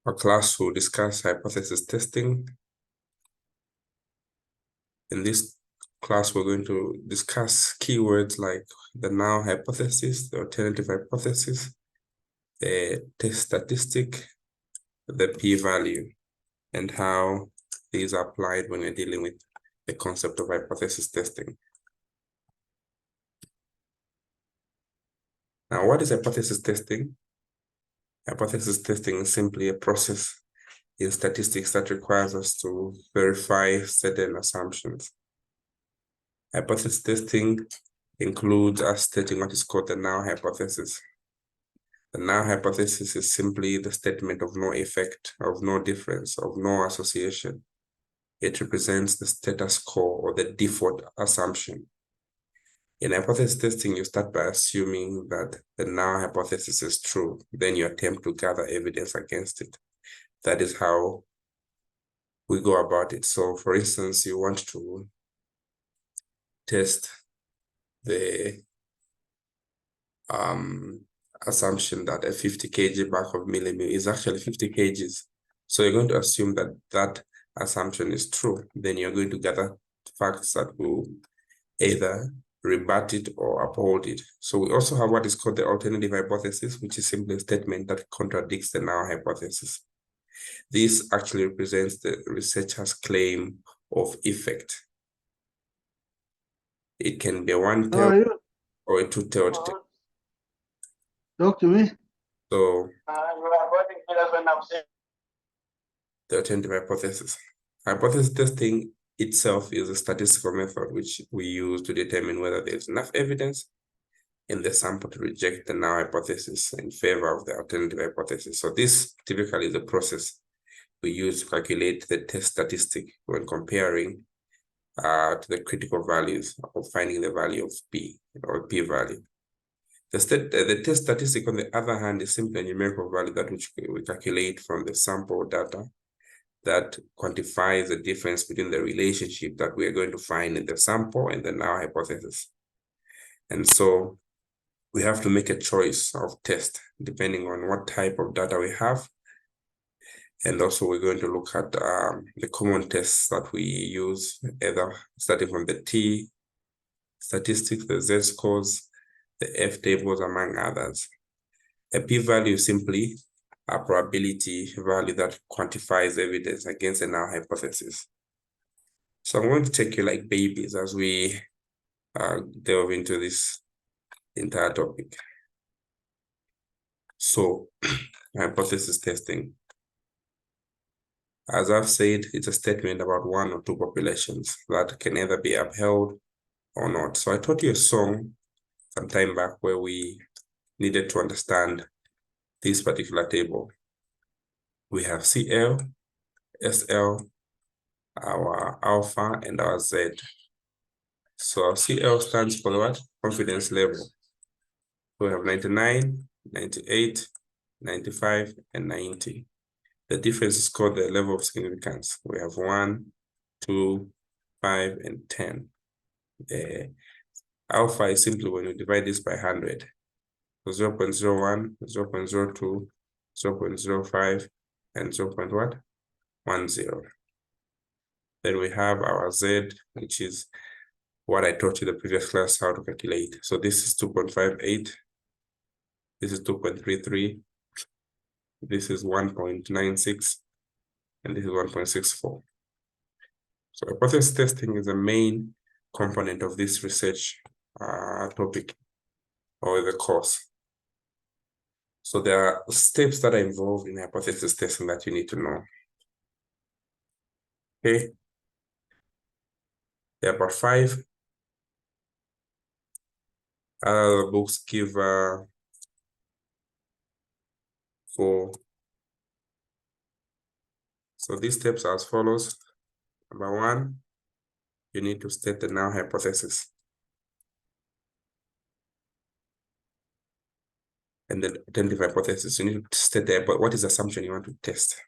Our class will discuss hypothesis testing. In this class, we're going to discuss keywords like the null hypothesis, the alternative hypothesis, the test statistic, the p-value, and how these are applied when we're dealing with the concept of hypothesis testing. Now, what is hypothesis testing? Hypothesis testing is simply a process in statistics that requires us to verify certain assumptions. Hypothesis testing includes us stating what is called the null hypothesis. The null hypothesis is simply the statement of no effect, of no difference, of no association. It represents the status quo or the default assumption. In hypothesis testing, you start by assuming that the null hypothesis is true. Then you attempt to gather evidence against it. That is how we go about it. So, for instance, you want to test the assumption that a 50 kg bag of meal is actually 50 kgs. So you're going to assume that that assumption is true. Then you're going to gather facts that will either rebut it or uphold it. So we also have what is called the alternative hypothesis, which is simply a statement that contradicts the null hypothesis. This actually represents the researcher's claim of effect. It can be a one-tailed or a two-tailed test. Talk to me. So the alternative hypothesis. Hypothesis testing itself is a statistical method which we use to determine whether there's enough evidence in the sample to reject the null hypothesis in favor of the alternative hypothesis. So this typically is a process we use to calculate the test statistic when comparing to the critical values of finding the value of P or p-value. The test statistic, on the other hand, is simply a numerical value that which we calculate from the sample data that quantifies the difference between the relationship that we are going to find in the sample and the null hypothesis. And so we have to make a choice of test depending on what type of data we have. And also we're going to look at the common tests that we use, either starting from the T statistics, the Z scores, the F tables, among others. A p-value is simply a probability value that quantifies evidence against a null hypothesis. So I'm going to take you like babies as we delve into this entire topic. So, hypothesis testing. As I've said, it's a statement about one or two populations that can either be upheld or not. So I taught you a song some time back where we needed to understand this particular table. We have CL, SL, our alpha, and our Z. So our CL stands for what? Confidence level. We have 99, 98, 95, and 90. The difference is called the level of significance. We have 1, 2, 5, and 10. Alpha is simply when you divide this by 100. So 0.01, 0.02, 0.05, and 0.10. Then we have our Z, which is what I taught you in the previous class how to calculate. So this is 2.58. This is 2.33. This is 1.96. And this is 1.64. So hypothesis testing is a main component of this research topic or the course. So there are steps that are involved in hypothesis testing that you need to know. Okay. There are about 5. Other books give 4. So these steps are as follows. Number 1, you need to state the null hypothesis. And the alternative hypothesis, you need to state there, but what is the assumption you want to test?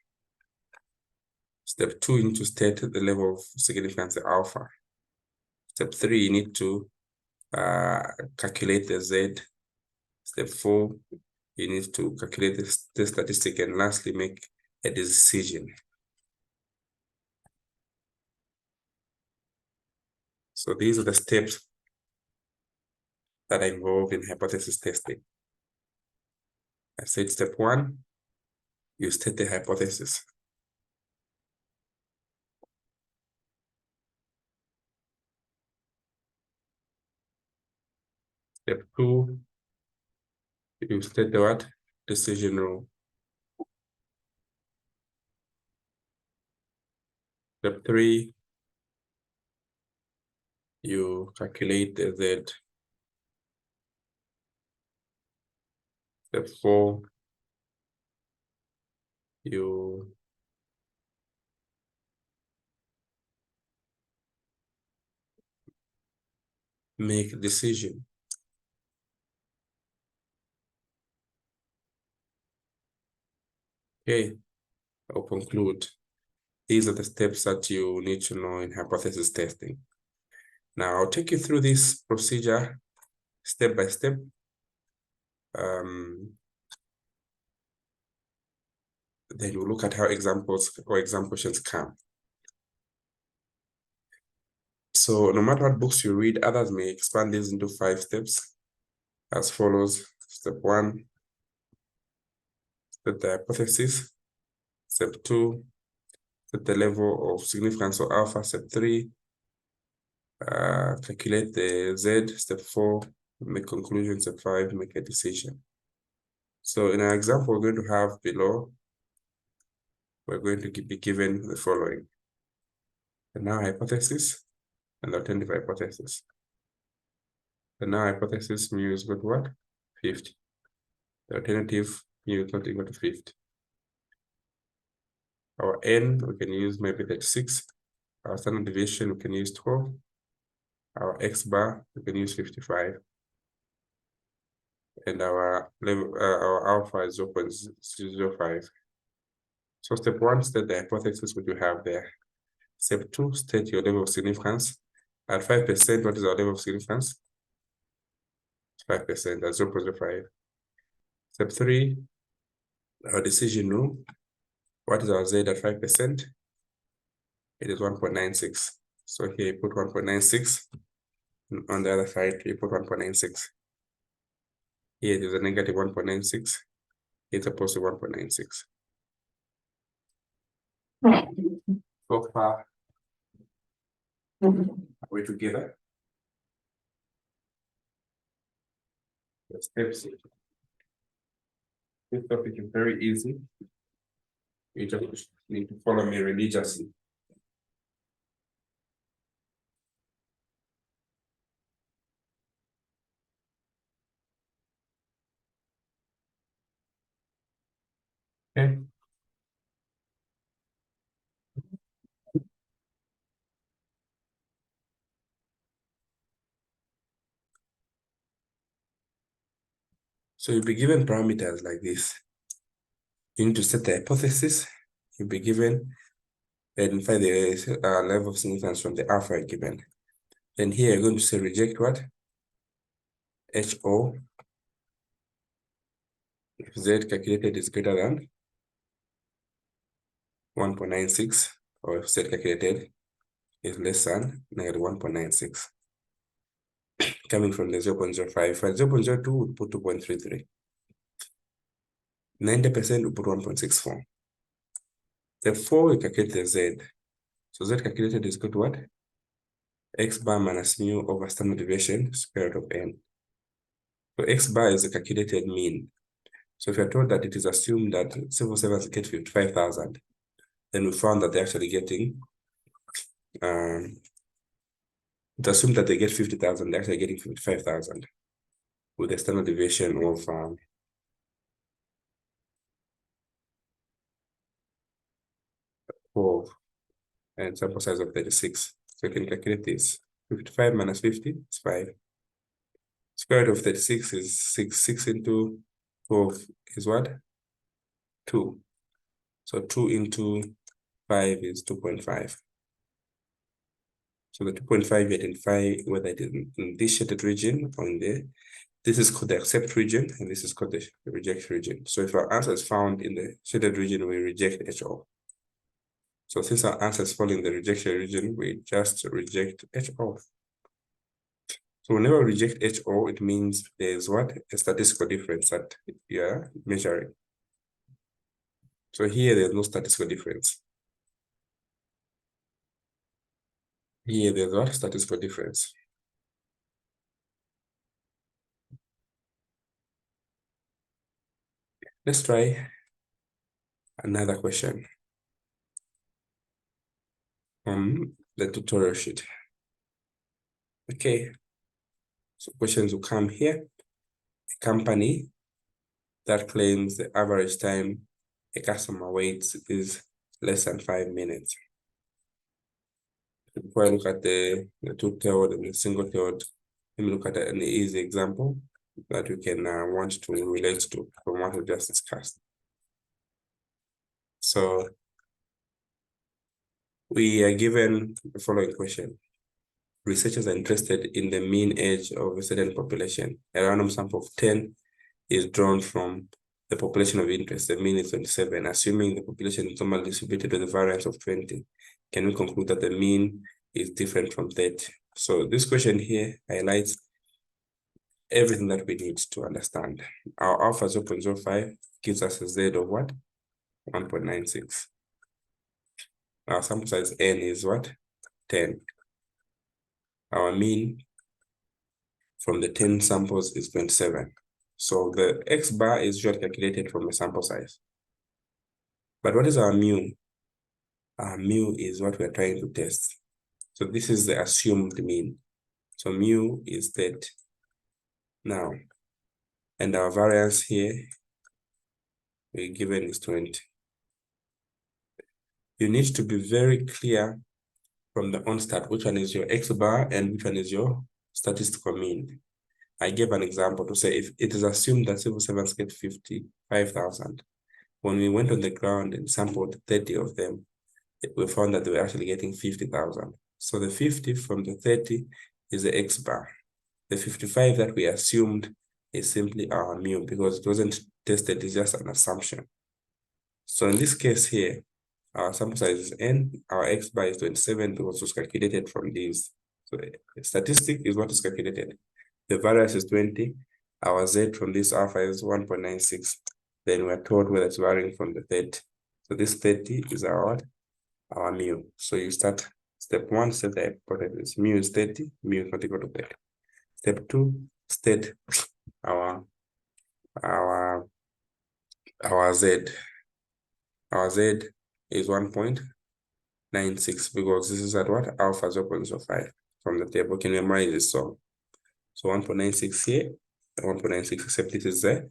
Step 2, you need to state the level of significance, the alpha. Step 3, you need to calculate the Z. Step 4, you need to calculate the statistic, and lastly, make a decision. So these are the steps that are involved in hypothesis testing. I said step 1, you state the hypothesis. Step 2, you state the what? Decision rule. Step 3, you calculate the Z. Step 4, you make a decision. Okay, I'll conclude. These are the steps that you need to know in hypothesis testing. Now, I'll take you through this procedure step by step. Then we'll look at how examples or exam questions come. So no matter what books you read, others may expand this into 5 steps as follows. Step 1, set the hypothesis. Step 2, set the level of significance or alpha. Step 3, calculate the Z. Step 4, make conclusions. Step 5, make a decision. So in our example, we're going to have below, we're going to be given the following: the null hypothesis and the alternative hypothesis. The null hypothesis mu is equal to what? 50. The alternative mu is not equal to 50. Our n, we can use maybe 36. Our standard deviation, we can use 12. Our x bar, we can use 55. And our level, our alpha is 0.05. So step 1, state the hypothesis which you have there. Step 2, state your level of significance. At 5%, what is our level of significance? 5%, that's 0.05. Step 3, our decision rule. What is our Z at 5%? It is 1.96. So here you put 1.96. On the other side, you put 1.96. Here it is a negative 1.96. It's a positive 1.96. So far, are we together? The steps. This topic is very easy. You just need to follow me religiously. Okay. So you'll be given parameters like this. You need to set the hypothesis. You'll be given and find the level of significance from the alpha given. Then here you're going to say reject what? HO. If Z calculated is greater than 1.96, or if Z calculated is less than negative 1.96. Coming from the 0.05, for 0.02, we put 2.33. 90% we put 1.64. Therefore, we calculate the Z. So Z calculated is equal to what? X bar minus mu over standard deviation, square root of n. So X bar is the calculated mean. So if you're told that it is assumed that civil servants get 55,000, then we found that they're actually getting, it's assumed that they get 50,000, they're actually getting 55,000 with a standard deviation of 4 and sample size of 36. So you can calculate this. 55 minus 50 is 5. Square root of 36 is 6. 6 into 12 is what? 2. So 2 into 5 is 2.5. So the 2.5 you identify whether it is in this shaded region or in the This is called the accept region, and this is called the reject region. So if our answer is found in the shaded region, we reject HO. So since our answer is falling in the rejection region, we just reject HO. So whenever we reject HO, it means there's what? A statistical difference that you are measuring. So here there's no statistical difference. Here there's what? Statistical difference. Let's try another question on the tutorial sheet. Okay, so questions will come here. A company that claims the average time a customer waits is less than 5 minutes. Before I look at the two-tailed and the single-tailed, let me look at an easy example that you can want to relate to from what we just discussed. So we are given the following question. Researchers are interested in the mean age of a certain population. A random sample of 10 is drawn from the population of interest. The mean is 27. Assuming the population is normally distributed with a variance of 20, can we conclude that the mean is different from 30? So this question here highlights everything that we need to understand. Our alpha 0.05 gives us a Z of what? 1.96. Our sample size N is what? 10. Our mean from the 10 samples is 27. So the X bar is usually calculated from a sample size. But what is our mu? Our mu is what we're trying to test. So this is the assumed mean. So mu is 30. Now, and our variance here, we're given is 20. You need to be very clear from the onstart which one is your X bar and which one is your statistical mean. I gave an example to say if it is assumed that civil servants get 55,000, when we went on the ground and sampled 30 of them, we found that they were actually getting 50,000. So the 50 from the 30 is the X bar. The 55 that we assumed is simply our mu because it wasn't tested, it's just an assumption. So in this case here, our sample size is N, our X bar is 27 because it was calculated from these. So the statistic is what is calculated. The variance is 20. Our Z from this alpha is 1.96. Then we're told whether it's varying from the 30. So this 30 is our what? Our mu. So you start step 1, set the hypothesis. Mu is 30, mu is not equal to 30. Step 2, state our Z. Our Z is 1.96 because this is at what? Alpha 0.05 from the table. Can you memorize this? So 1.96 here, 1.96, except this is the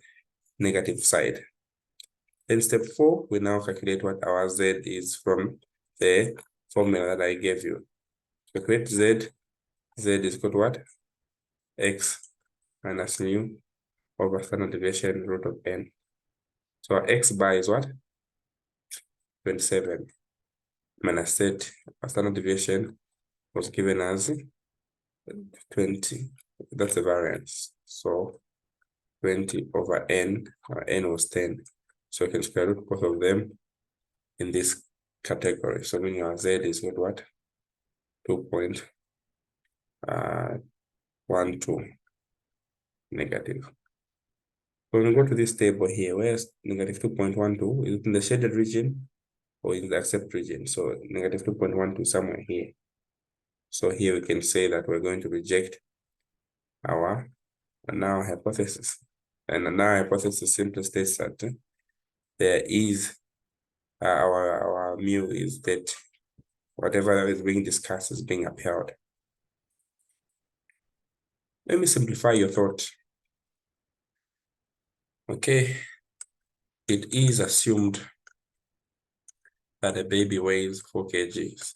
negative side. Then step 4, we now calculate what our Z is from the formula that I gave you. Calculate Z. Z is equal to what? X minus mu over standard deviation root of N. So our X bar is what? 27 minus 30. Our standard deviation was given as 20. That's the variance. So 20 over N, our N was 10. So you can square root both of them in this category. So meaning our Z is what? 2.12 negative. When we go to this table here, where's negative 2.12? Is it in the shaded region or in the accept region? So negative 2.12 somewhere here. So here we can say that we're going to reject our null hypothesis. And the null hypothesis simply states that there is our mu is that whatever is being discussed is being upheld. Let me simplify your thought. Okay, it is assumed that a baby weighs 4 kgs.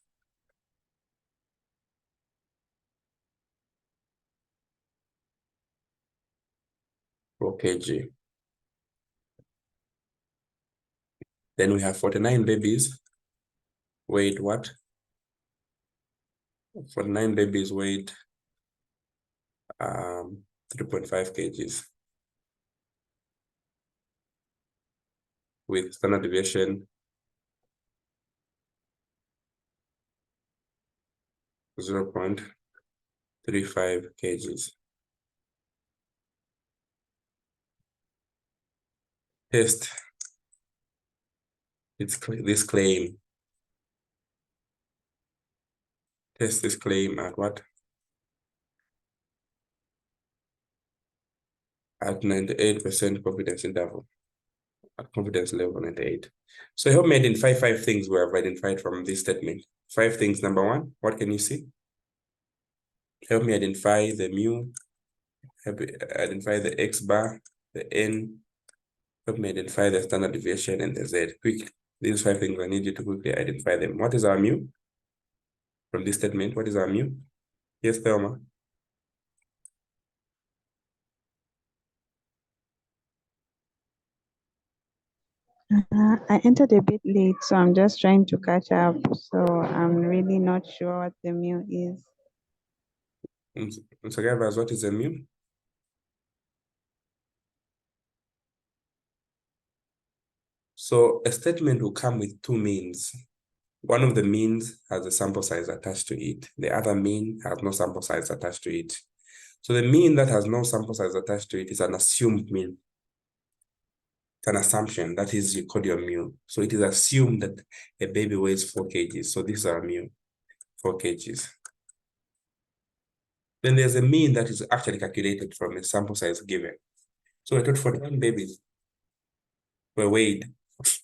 Then we have 49 babies weighed what? 49 babies weighed 3.5 kgs. With standard deviation 0.35 kgs. Test this claim. Test this claim at what? At 98% confidence interval. At confidence level 98. So I hope we identify 5 things we have identified from this statement. 5 things. Number 1, what can you see? Help me identify the mu. Help me identify the x bar, the n. Help me identify the standard deviation and the z. Quickly. These 5 things, I need you to quickly identify them. What is our mu? From this statement, what is our mu? Yes, Thelma. I entered a bit late, so I'm just trying to catch up. So I'm really not sure what the mu is. So guys, what is the mu? So a statement will come with 2 means. One of the means has a sample size attached to it. The other mean has no sample size attached to it. So the mean that has no sample size attached to it is an assumed mean. It's an assumption. That is, you call your mu. So it is assumed that a baby weighs 4 kgs. So this is our mu, 4 kgs. Then there's a mean that is actually calculated from a sample size given. So I thought 41 babies were weighed,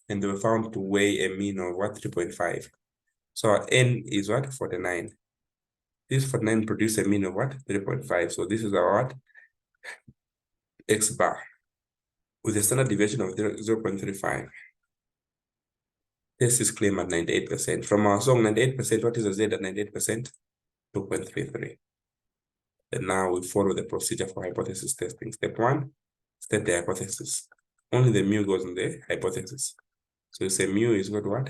and they were found to weigh a mean of what? 3.5. So our n is what? 49. This 49 produce a mean of what? 3.5. So this is our what? X bar with a standard deviation of 0.35. This is claimed at 98%. From our song 98%, what is the Z at 98%? 2.33. And now we follow the procedure for hypothesis testing. Step 1, state the hypothesis. Only the mu goes in the hypothesis. So you say mu is equal to what?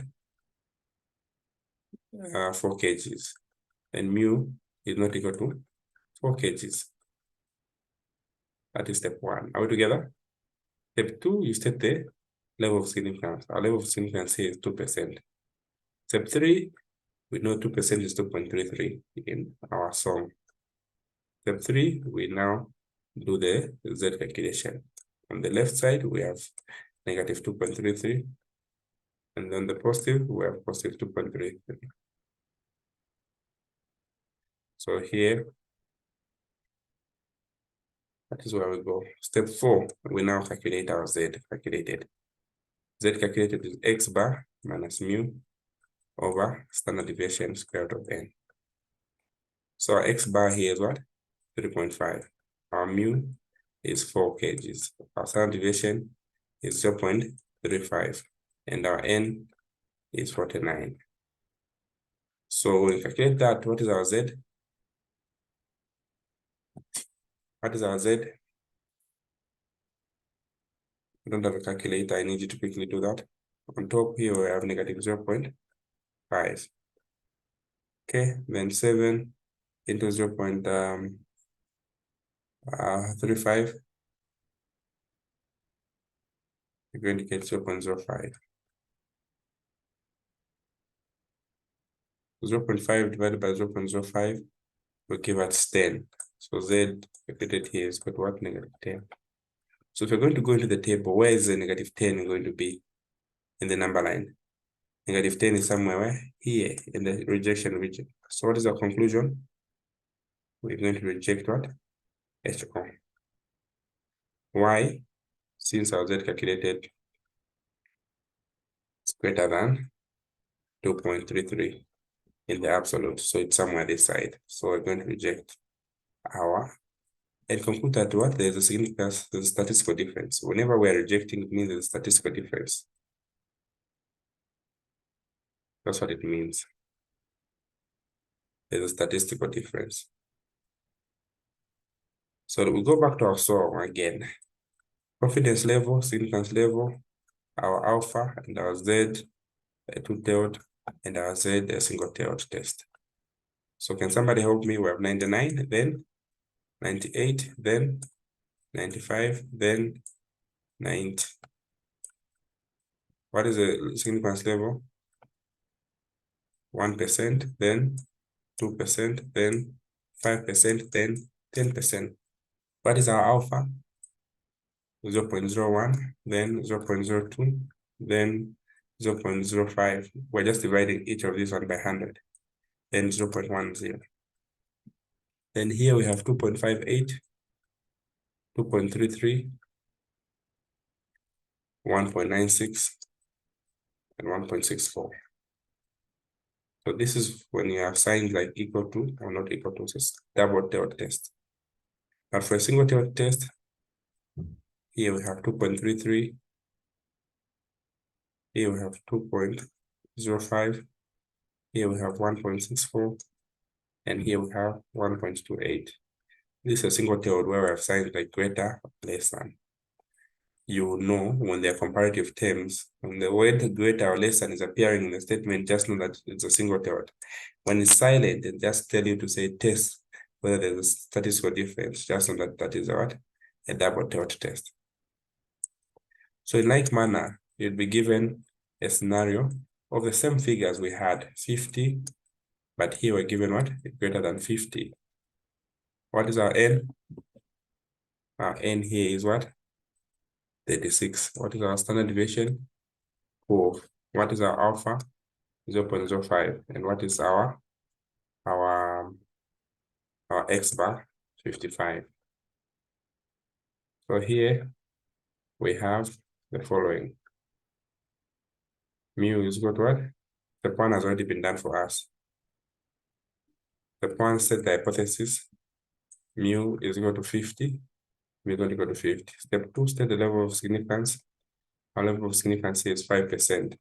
4 kgs. And mu is not equal to 4 kgs. That is step 1. Are we together? Step 2, you state the level of significance. Our level of significance here is 2%. Step 3, we know 2% is 2.33 in our sum. Step 3, we now do the Z calculation. On the left side, we have negative 2.33. And on the positive, we have positive 2.33. So here, that is where we go. Step 4, we now calculate our Z calculated. Z calculated is X bar minus mu over standard deviation square root of n. So our X bar here is what? 3.5. Our mu is 4 kgs. Our standard deviation is 0.35. And our n is 49. So when we calculate that, what is our Z? What is our Z? I don't have a calculator. I need you to quickly do that. On top here, we have negative 0.5. Okay, then 7 into 0.35. You're going to get 0.05. 0.5 divided by 0.05 will give us 10. So Z calculated here is equal to what? Negative 10. So if you're going to go into the table, where is the negative 10 going to be in the number line? Negative 10 is somewhere where? Here in the rejection region. So what is our conclusion? We're going to reject what? HO. Why? Since our Z calculated is greater than 2.33 in the absolute. So it's somewhere this side. So we're going to reject our and conclude that what? There's a significance, there's a statistical difference. Whenever we're rejecting, it means there's a statistical difference. That's what it means. There's a statistical difference. So we go back to our sum again. Confidence level, significance level, our alpha and our Z, a two-tailed, and our Z, a single-tailed test. So can somebody help me? We have 99, then 98, then 95, then 90. What is the significance level? 1%, then 2%, then 5%, then 10%. What is our alpha? 0.01, then 0.02, then 0.05. We're just dividing each of these one by 100, then 0.10. Then here we have 2.58, 2.33, 1.96, and 1.64. So this is when you have signs like equal to or not equal to, just double tailed test. But for a single tailed test, here we have 2.33, here we have 2.05, here we have 1.64, and here we have 1.28. This is a single tailed where we have signs like greater or less than. You know when they're comparative terms, when the word greater or less than is appearing in the statement, just know that it's a single tailed. When it's silent, it just tell you to say test whether there's a statistical difference. Just know that that is what? A double tailed test. So in like manner, you'd be given a scenario of the same figures we had, 50, but here we're given what? Greater than 50. What is our N? Our N here is what? 36. What is our standard deviation? 4. What is our alpha? 0.05. And what is our X bar? 55. So here we have the following. Mu is equal to what? The one has already been done for us. The one set the hypothesis. Mu is equal to 50. Mu is going to go to 50. Step 2, state the level of significance. Our level of significance is 5%.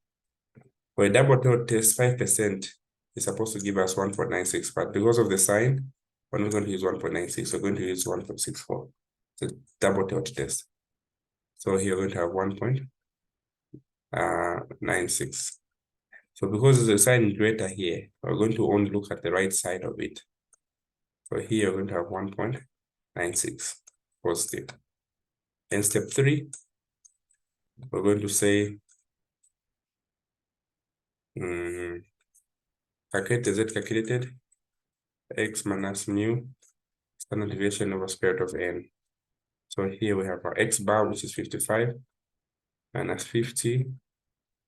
For a double tailed test, 5% is supposed to give us 1.96, but because of the sign, we're not going to use 1.96, we're going to use 1.64. It's a double tailed test. So here we're going to have 1.96. So because the sign is greater here, we're going to only look at the right side of it. So here we're going to have 1.96 positive. Then step 3, we're going to say calculate the Z calculated, X minus mu, standard deviation over square root of N. So here we have our X bar, which is 55, minus 50,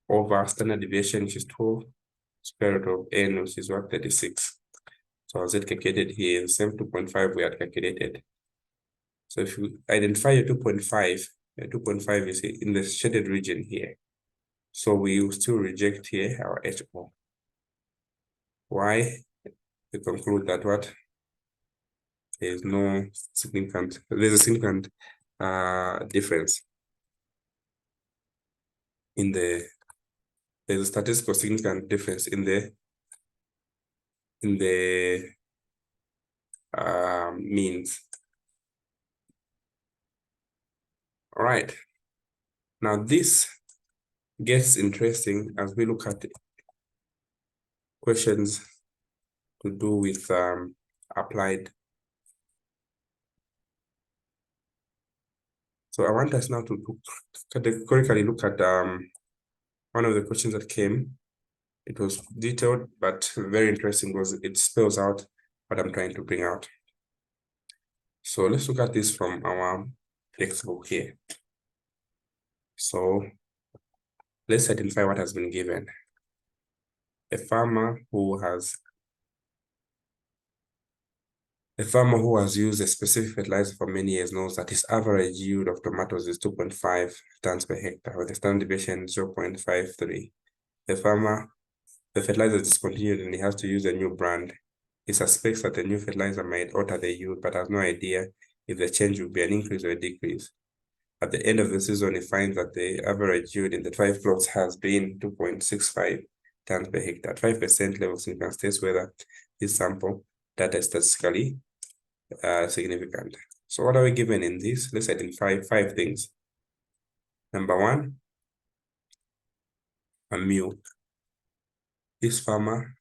over standard deviation, which is 12, square root of N, which is what, 36. So our Z calculated here is the same 2.5 we had calculated. So if you identify your 2.5, your 2.5 is in the shaded region here. So we will still reject here our HO. Why? We conclude that what? There's a significant difference in there's a statistical significant difference in the means. All right. Now this gets interesting as we look at questions to do with applied. So I want us now to categorically look at one of the questions that came. It was detailed, but very interesting because it spells out what I'm trying to bring out. So let's look at this from our textbook here. So let's identify what has been given. A farmer who has used a specific fertilizer for many years knows that his average yield of tomatoes is 2.5 tons per hectare with a standard deviation 0.53. The fertilizer is discontinued and he has to use a new brand. He suspects that the new fertilizer might alter the yield, but has no idea if the change will be an increase or a decrease. At the end of the season, he finds that the average yield in the 5 plots has been 2.65 tons per hectare. 5% level of significance tests whether this sample data is statistically significant. So what are we given in this? Let's identify 5 things. Number 1, a mu. This farmer,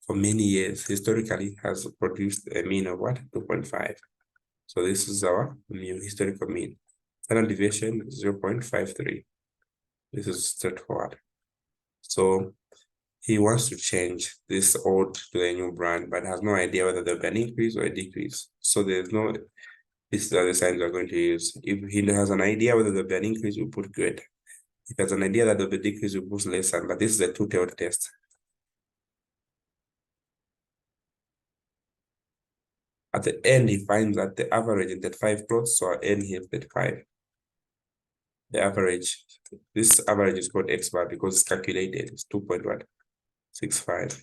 for many years, historically, has produced a mean of what? 2.5. So this is our new historical mean. Standard deviation 0.53. This is straightforward. So he wants to change this old to a new brand, but has no idea whether there'll be an increase or a decrease. So there's no, these are the signs we're going to use. If he has an idea whether there'll be an increase, we put good. If he has an idea that there'll be a decrease, we put less than, but this is a two-tailed test. At the end, he finds that the average in 35 plots, so at end here 35. The average, this average is called X bar because it's calculated, it's 2.65.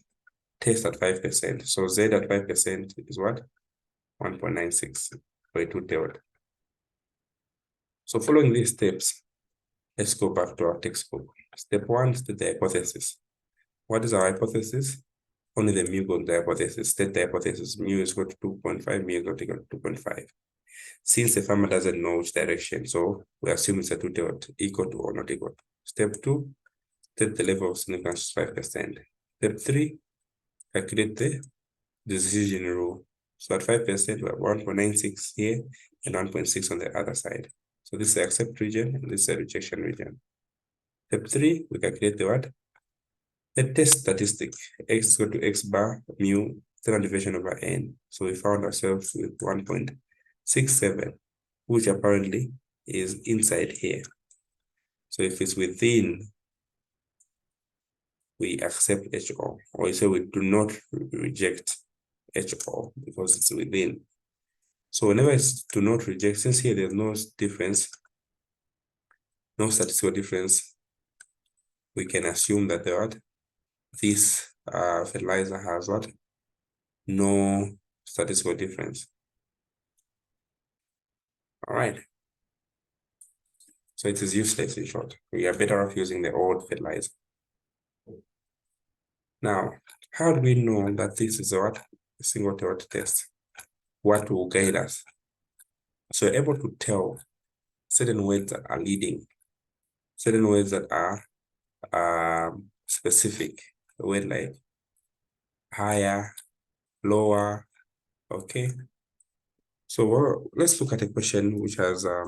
Test at 5%. So Z at 5% is what? 1.96 for a two-tailed. So following these steps, let's go back to our textbook. Step 1, state the hypothesis. What is our hypothesis? Only the mu goes to the hypothesis. State the hypothesis. Mu is equal to 2.5, mu is equal to 2.5. Since the farmer doesn't know which direction, so we assume it's a two-tailed, equal to or not equal. Step 2, state the level of significance 5%. Step 3, calculate the decision rule. So at 5%, we have 1.96 here and 1.6 on the other side. So this is the accept region and this is the rejection region. Step 3, we calculate the what? The test statistic. X is equal to X bar mu standard deviation over N. So we found ourselves with 1.67, which apparently is inside here. So if it's within, we accept HO, or we say we do not reject HO because it's within. So whenever it's do not reject, since here there's no difference, no statistical difference, we can assume that the what? This fertilizer has what? No statistical difference. All right. So it is useless in short. We are better off using the old fertilizer. Now, how do we know that this is what? A single-tailed test. What will guide us? So you're able to tell certain words that are leading, certain words that are specific. A word like higher, lower, okay? So let's look at a question which has a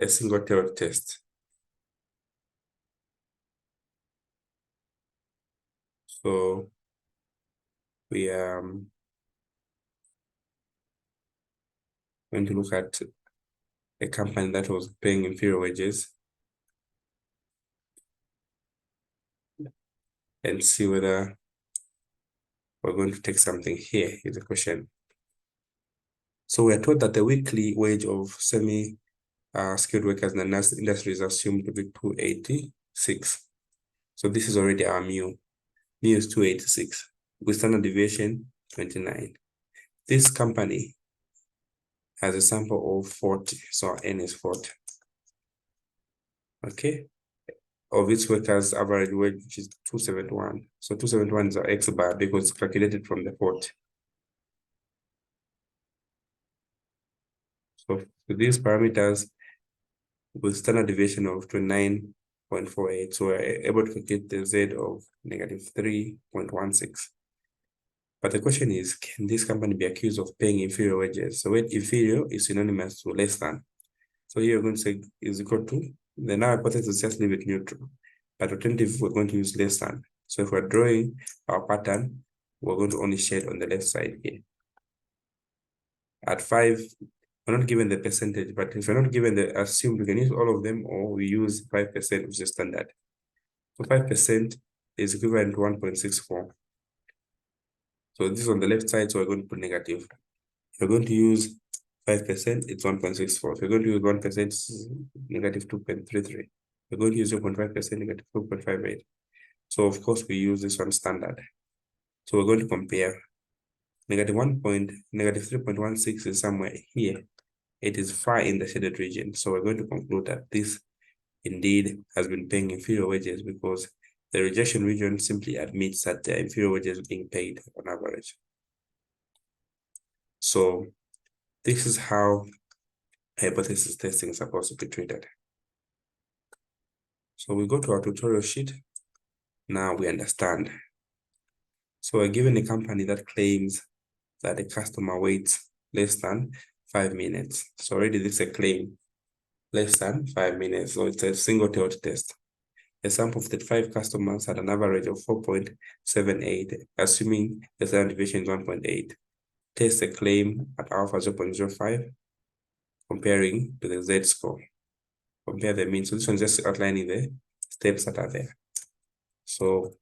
single-tailed test. So we going to look at a company that was paying inferior wages and see whether we're going to take something here. Here's a question. So we are told that the weekly wage of semi-skilled workers in the industry is assumed to be 286. So this is already our mu. Mu is 286 with standard deviation 29. This company has a sample of 40, so N is 40. Okay. Of its workers' average wage, which is 271. So 271 is our X bar because it's calculated from the 40. So with these parameters, with standard deviation of 29.48, so we're able to calculate the Z of -3.16. But the question is, can this company be accused of paying inferior wages? So when inferior is synonymous to less than. So here we're going to say is equal to, then our hypothesis just leave it neutral. But alternative, we're going to use less than. So if we're drawing our pattern, we're going to only shade on the left side here. At 5, we're not given the percentage, but if we're not given the assumed, we can use all of them or we use 5%, which is standard. So 5% is equivalent to 1.64. So this is on the left side, so we're going to put negative. If you're going to use 5%, it's 1.64. If you're going to use 1%, it's negative 2.33. We're going to use 0.5%, negative 2.58. So of course we use this one standard. So we're going to compare. Negative 3.16 is somewhere here. It is far in the shaded region. So we're going to conclude that this indeed has been paying inferior wages because the rejection region simply admits that the inferior wages are being paid on average. So this is how hypothesis testing is supposed to be treated. So we go to our tutorial sheet. Now we understand. So we're given a company that claims that the customer waits less than 5 minutes. So already this is a claim, less than 5 minutes. So it's a single-tailed test. A sample of 35 customers had an average of 4.78, assuming the standard deviation is 1.8. Test a claim at alpha 0.05, comparing to the Z-score. Compare the mean. So this one is just outlining the steps that are there. So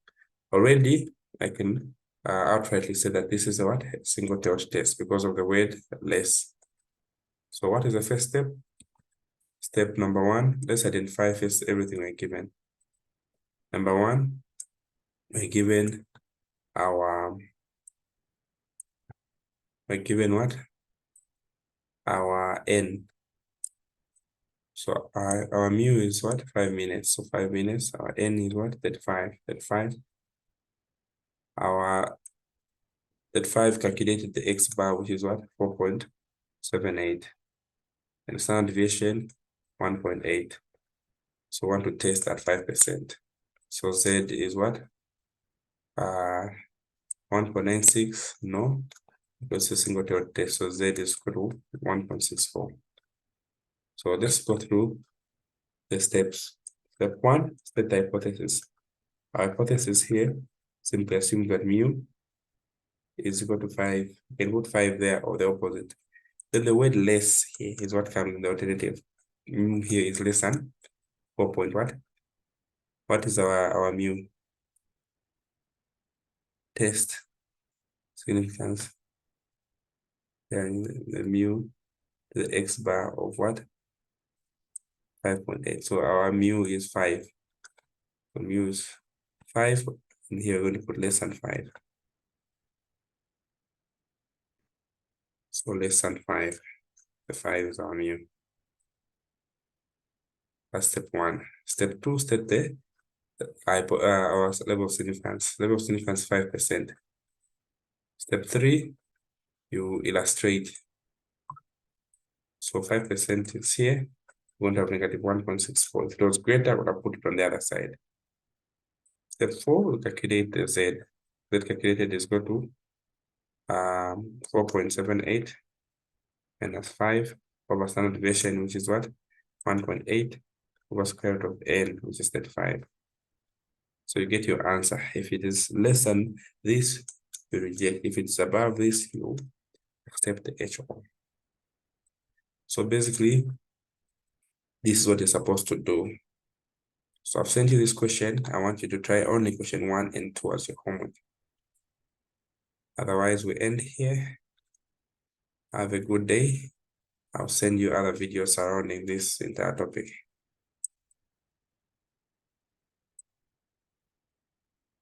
already I can outrightly say that this is a what? Single-tailed test because of the word less. So what is the first step? Step number 1, let's identify first everything we're given. Number 1, we're given what? Our N. So our mu is what? 5 minutes. So 5 minutes. Our N is what? 35. 35. Our 35 calculated the X bar, which is what? 4.78. And standard deviation, 1.8. So we want to test at 5%. So Z is what? 1.96. No, because it's a single-tailed test. So Z is equal to 1.64. So let's go through the steps. Step 1, state the hypothesis. Our hypothesis here simply assumes that mu is equal to 5. You can put 5 there or the opposite. Then the word less here is what comes in the alternative. Mu here is less than 4 point what? What is our mu? Test significance. Then the mu, the X bar of what? 5.8. So our mu is 5. So mu is 5, and here we're going to put less than 5. So less than 5. The 5 is our mu. That's step 1. Step 2, state the our level of significance. Level of significance 5%. Step 3, you illustrate. So 5% is here. We're going to have negative 1.64. If it was greater, we'll have put it on the other side. Step 4, we'll calculate the Z. Z calculated is equal to 4.78 minus 5 over standard deviation, which is what? 1.8 over square root of N, which is 35. So you get your answer. If it is less than this, you reject. If it's above this, you accept the HO. So basically, this is what you're supposed to do. So I've sent you this question. I want you to try only question 1 and 2 as your homework. Otherwise, we end here. Have a good day. I'll send you other videos surrounding this entire topic.